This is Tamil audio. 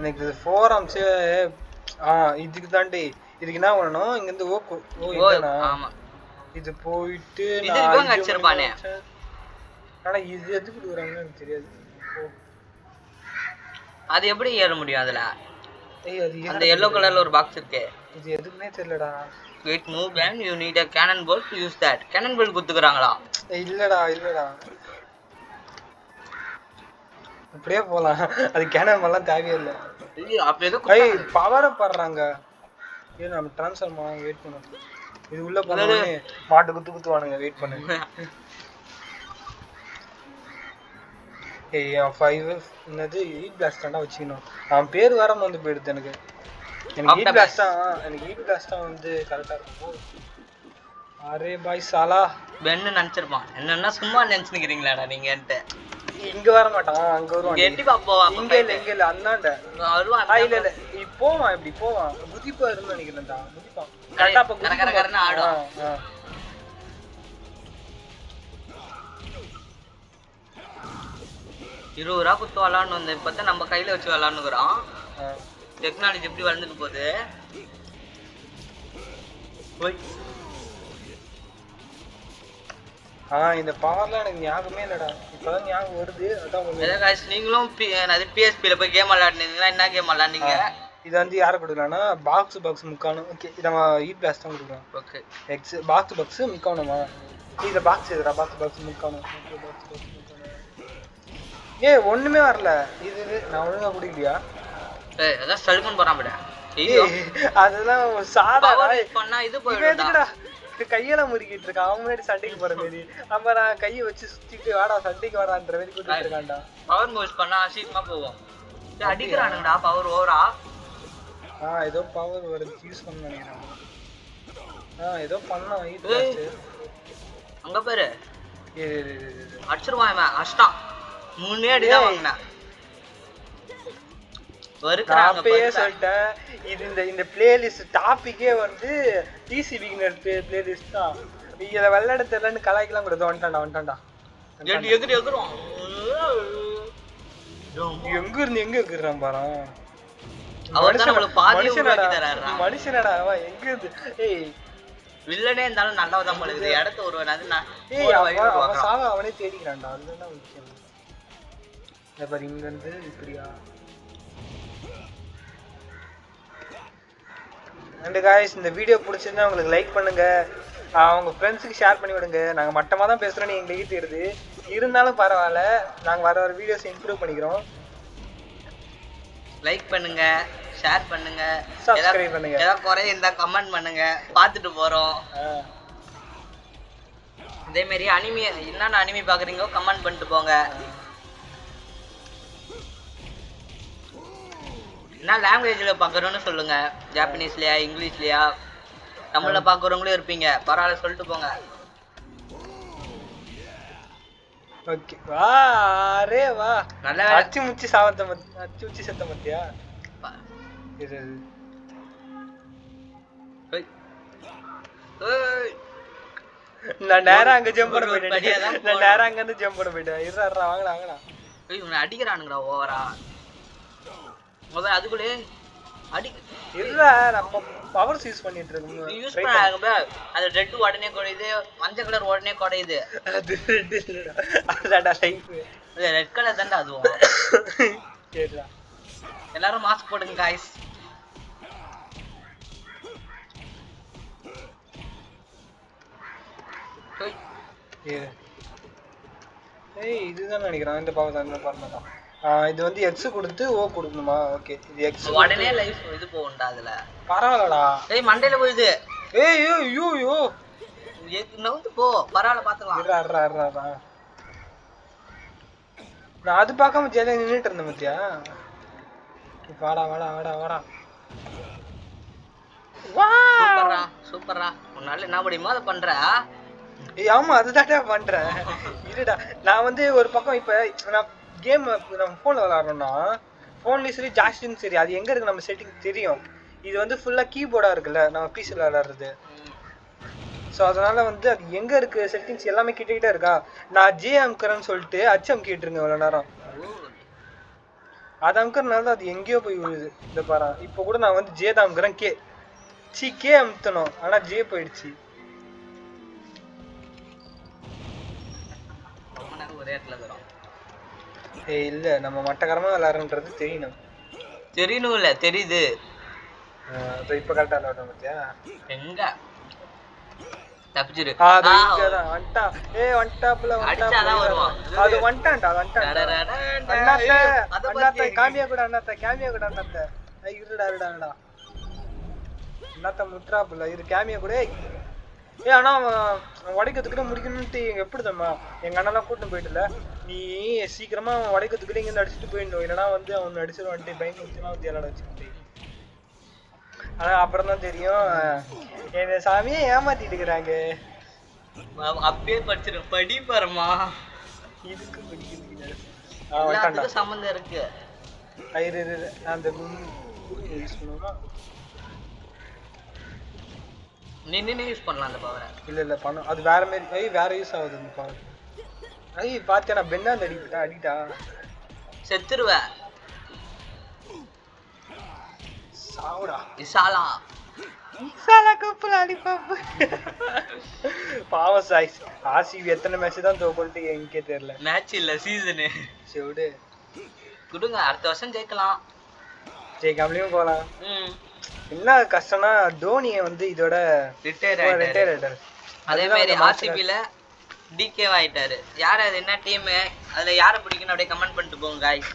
எனக்கு இது ஃபோர் ஆம்ஸு இதுக்கு தாண்டி இதுக்கு என்ன பண்ணணும் இங்கேருந்து இதுதானா இது போயிட்டு நான் வச்சிருப்பானே. ஆனால் இது எதுக்கு கொடுக்குறாங்கன்னு எனக்கு தெரியாது. அது எப்படி ஏற முடியும் அதுல? அது அந்த yellow கலர்ல ஒரு பாக்ஸ் இருக்கு. இது எதுக்குமே தெரியலடா. Wait, move and you need a cannonball to use that. Cannonball குத்துக்குறாங்களா? இல்லடா அப்படியே போலாம். அது கேனன்பால்லாம் தேவையே இல்லை. அப்ப ஏதோ பவரை படுறாங்க. ஏன் நம்ம ட்ரான்ஸ்ஃபர் பண்ண வெயிட் பண்ணுவோம். இது உள்ள போனோடனே மாட்டு குத்துவானுங்க. வெயிட் பண்ணுங்க. ஏய் 5 என்னது ஹீட் பிளாஸ்டாண்டா வச்சுக்கணும். அவன் பேர் வேற வந்து போயிடுது எனக்கு. ஹீட் பிளாஸ்டா வந்து கரெக்டா இருக்கும். அரே பாய் சாலா பென்னு நினைச்சிருப்பான். என்னன்னா சும்மா நினைச்சுக்கிறீங்களாடா நீங்கன்ட்டு. இங்க வர மாட்டான், அங்க வருவான். எட்டி பாப்போம். இங்க இல்ல அண்ணாண்ட வருவான். இல்ல போவான், இப்படி போவான். குதிப்பா இருக்குன்னு நினைக்கிறேன்டா. குதிப்பான் கரெக்டா. கரெக்டா ஆடும். 20 ரூபா குத்து விளாட்னு வந்து இப்பதான் நம்ம கையில வச்சு விளாட்னுக்குறோம். டெக்னாலஜி எப்படி வளர்ந்துட்டு போகுது. இந்த பவர்லாம் எனக்கு ஞாபகமே இல்லடா. இப்பதான் ஞாபகம் வருது. அதான் நீங்களும் PSPல போய் கேம் விளையாடுனீங்களா? என்ன கேம் விளையாடுனீங்க? இது வந்து யாரை கொடுக்கலாம்னா பாக்ஸ் முக்கானும். ஓகே நம்ம ஹீட் பிளாஸ்ட் தான் கொடுக்கலாம். ஓகே எக்ஸ் பாக்ஸ் முக்கானுமா? இந்த பாக்ஸ் எதுடா? பாக்ஸ் முக்கானும். ஒண்ணுமே வரல. இது நான் ஒழுங்கா குடிக்கலையா? அதான் சல்கன் போறாமடா. அதெல்லாம் சாதாரண பண்ணா இது போயிடுடா. கையெல்லாம் முறுக்கிட்டு இருக்கான். அவன் முன்னாடி சண்டைக்கு போற மாதிரி. நம்ம நான் கையை வச்சு சுத்திட்டு வாடா சண்டைக்கு வாடான்ற மாதிரி கூட்டிட்டு இருக்கான்டா. பவர் மூவ்ஸ் பண்ணா சீக்கிரமா போவோம். அடிக்கிறானுங்கடா பவர் ஓவரா. ஏதோ பவர் வருது யூஸ் பண்ண நினைக்கிறேன். ஏதோ பண்ணோம். அங்க பாரு அடிச்சிருவான். இவன் அஷ்டம் 3 அடிதான் வாங்கினான். சொல்லிட்டேன். இது இந்த பிளேலிஸ்ட் டாபிக்கே வந்து டிசி பிகினர் பிளேலிஸ்ட் தான். இதை விளையாட தெரியலன்னு கலாய்க்கலாம் கூட. வந்துட்டான்டா எங்க இருந்து எங்க இருக்கிறான் பாரு. மனுஷனடா எங்க இருந்து? வில்லனே இருந்தாலும் நல்லவதான் போல இது. இடத்த ஒருவன் அவனே தேடிக்கிறான்டா. அதுதான் முக்கியம். பாரு இங்க இருந்து இப்படியா. அண்ட் காய்ஸ் இந்த வீடியோ பிடிச்சிருந்தா உங்களுக்கு லைக் பண்ணுங்க. அவங்க ஃப்ரெண்ட்ஸுக்கு ஷேர் பண்ணி விடுங்க. நாங்கள் மட்டமாக தான் பேசுகிறோன்னு எங்களுக்கு தெரியுது. இருந்தாலும் பரவாயில்ல, நாங்கள் வர வீடியோஸ் இம்ப்ரூவ் பண்ணிக்கிறோம். லைக் பண்ணுங்க, ஷேர் பண்ணுங்க, சப்ஸ்கிரைப் பண்ணுங்க. ஏதாவது குறை இருந்தால் கமெண்ட் பண்ணுங்க, பார்த்துட்டு போகிறோம். இதேமாரி அனிமி என்னென்ன அனிமி பார்க்குறீங்களோ கமெண்ட் பண்ணிட்டு போங்க. என்ன லாங்குவேஜில் பார்க்குறோன்னு சொல்லுங்க. ஜாப்பனீஸ்லையா, இங்கிலீஷ்லையா, தமிழில் பார்க்குறவங்களும் இருப்பீங்க. பரவாயில்ல சொல்லிட்டு போங்க. ஓகே வா அரே வா. நல்லா அச்சு முச்சி சத்தம் மத்தியா. நான் நேரா அங்க ஜம்ப் பண்ண போயிட்டேன். நான் நேரா அங்க இருந்து ஜம்ப் பண்ண போயிட்டேன். இருடா வாங்கடா. இவனை அடிக்கிறானுங்கடா ஓவரா. முதல்ல அதுக்குள்ளே அடி இல்ல நம்ம பவர்ஸ் யூஸ் பண்ணிட்டு இருக்கோம். யூஸ் பண்ணாங்க. அது ரெட் உடனே குறையுது, மஞ்சள் கலர் உடனே குறையுது. அது ரெட் இல்லடா, அதுடா லைஃப். அது ரெட் கலர் தான்டா அதுவும். சரிடா எல்லாரும் மாஸ்க் போடுங்க गाइस. ஏய் இதுதான் நினைக்கிறேன். இந்த பவர் தான் பண்ணலாம். இது வந்து எக்ஸ் கொடுத்து ஓ கொடுக்கணுமா? ஓகே இது எக்ஸ் உடனே லைஃப் இது போகும்டா. அதுல பரவாயில்லடா. ஏய் மண்டையில போகுது. ஏய் யோ நவுந்து போ. பரவாயில்ல பாத்துக்கலாம். இருடா நான் அது பார்க்காம ஜெயில நின்னுட்டு இருந்தேன் மத்தியா. வாடா சூப்பர்ரா. உன்னால என்ன முடியுமோ அதை பண்ற. ஆமா அதுதான்டா பண்றேன். இருடா நான் வந்து ஒரு பக்கம் இப்ப நான் கேம் நம்ம போன்ல விளையாடுறோம்னா போன்லயும் சரி ஜாஸ்தியும் சரி அது எங்க இருக்கு நம்ம செட்டிங் தெரியும். இது வந்து ஃபுல்லா கீபோர்டா இருக்குல்ல நம்ம பிசில விளையாடுறது. ஸோ அதனால வந்து அது எங்க இருக்கு செட்டிங்ஸ் எல்லாமே கிட்டே இருக்கா. நான் ஜே அமுக்கிறேன்னு சொல்லிட்டு அச்சம் கேட்டுருங்க இவ்வளோ நேரம். அது அமுக்கறனால தான் அது எங்கேயோ போய் விழுது. இந்த பாரு இப்போ கூட நான் வந்து ஜே தான் அமுக்குறேன். கே அமுத்தணும், ஆனா ஜே போயிடுச்சு. ஒரே இடத்துல வரும். ஏய் இல்ல, நம்ம மட்டகரமா விளையாடுறது தெரியணும். தெரியணும் இல்ல, தெரியுது. இப்ப கரெக்டா விளையாடுறோம் பாத்தியா? எங்க தப்பிச்சிரு. அது இங்க தான் வண்டா. ஏய் வண்டாப்ல அடிச்சாதான் வருவான். அது வண்டான்டா. அண்ணாத்த காமியா கூட அண்ணாத்த. ஐய் இருடா. அண்ணாத்த முட்றாப்ல இரு காமியா கூட. ஏய் ஆனா உடைக்கிறதுக்கு முடிக்கணும்ட்டு எப்படி தம்மா எங்க அண்ணெல்லாம் கூட்டிட்டு போயிட்டுல. நீ சீக்கிரமா உடைக்கிறதுக்கு இங்க அடிச்சுட்டு போயிடணும், இல்லைன்னா வந்து அவன் அடிச்சிருவான்ட்டு பயன் வச்சுனா வந்து எல்லாட வச்சுக்கிட்டு. ஆனா அப்புறம் தான் தெரியும் என்ன சாமியே ஏமாத்திட்டு இருக்கிறாங்க. அப்பயே படிச்சிரு படி பாருமா. இதுக்கு படிக்கிறது எல்லாத்துக்கும் சம்பந்தம் இருக்கு. அந்த யூஸ் பண்ணுவோமா? நின்னு யூஸ் பண்ணலாம் அந்த பவரை. இல்ல பண்ண அது வேற மாதிரி. வேற யூஸ் ஆகுது அந்த பவர். பாத்தியா நான் பெண்ணா அடிட்டா செத்துருவ. சாவுடா. இசாலா கப்பல் அடிப்பாப்பு. பாவம் சாய்ஸ். ஆர்சிபி எத்தனை மேட்ச் தான் தோக்கொண்டு எனக்கே தெரியல. மேட்ச் இல்ல சீசனு. செவிடு குடுங்க, அடுத்த வருஷம் ஜெயிக்கலாம். ஜெயிக்காமலையும் போலாம். என்ன கஷ்டம்னா தோனியை வந்து இதோட ரிட்டையர் ஆயிட்டாரு. அதே மாதிரி ஆர்சிபில டிகே ஆயிட்டாரு. யார் அது என்ன டீம், அதுல யாரை பிடிக்கணும் அப்படியே கமெண்ட் பண்ணிட்டு போங்க गाइस.